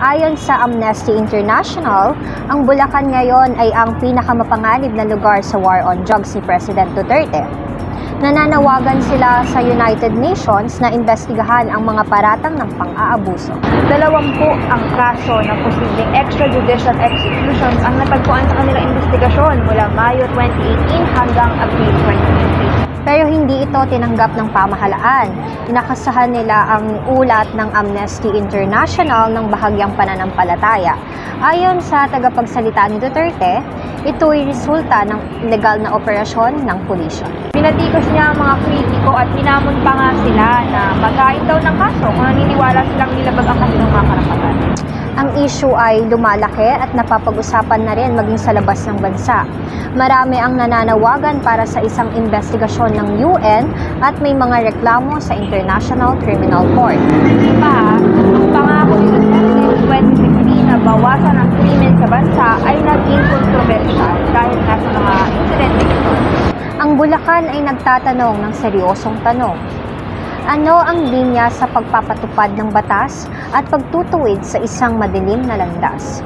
Ayon sa Amnesty International, ang Bulacan ngayon ay ang pinakamapanganib na lugar sa war on drugs ni President Duterte. Nananawagan sila sa United Nations na imbestigahan ang mga paratang ng pang-aabuso. 20 ang kaso ng posibleng extrajudicial executions ang natagpuan sa kanilang investigasyon mula Mayo 2018 hanggang Abril 2020. Pero hindi ito tinanggap ng pamahalaan. Inakasahan nila ang ulat ng Amnesty International ng bahagyang pananampalataya. Ayon sa tagapagsalita ni Duterte, ito ay resulta ng illegal na operasyon ng pulisya. Pinatikos niya ang mga kritiko at hinamon pa nga sila na maghain daw ng kaso kung naniniwala silang nilabag ang kanilang mga karapatan. Ang issue ay lumalaki at napapag-usapan na rin maging sa labas ng bansa. Marami ang nananawagan para sa isang investigasyon ng UN at may mga reklamo sa International Criminal Court. Iba, ang pangako ni Duterte noong 2016 na bawasan ang krimen sa bansa ay naging kontrobersyal dahil nga sa mga insidente ito. Ang Bulacan ay nagtatanong ng seryosong tanong. Ano ang linya sa pagpapatupad ng batas at pagtutuwid sa isang madilim na landas?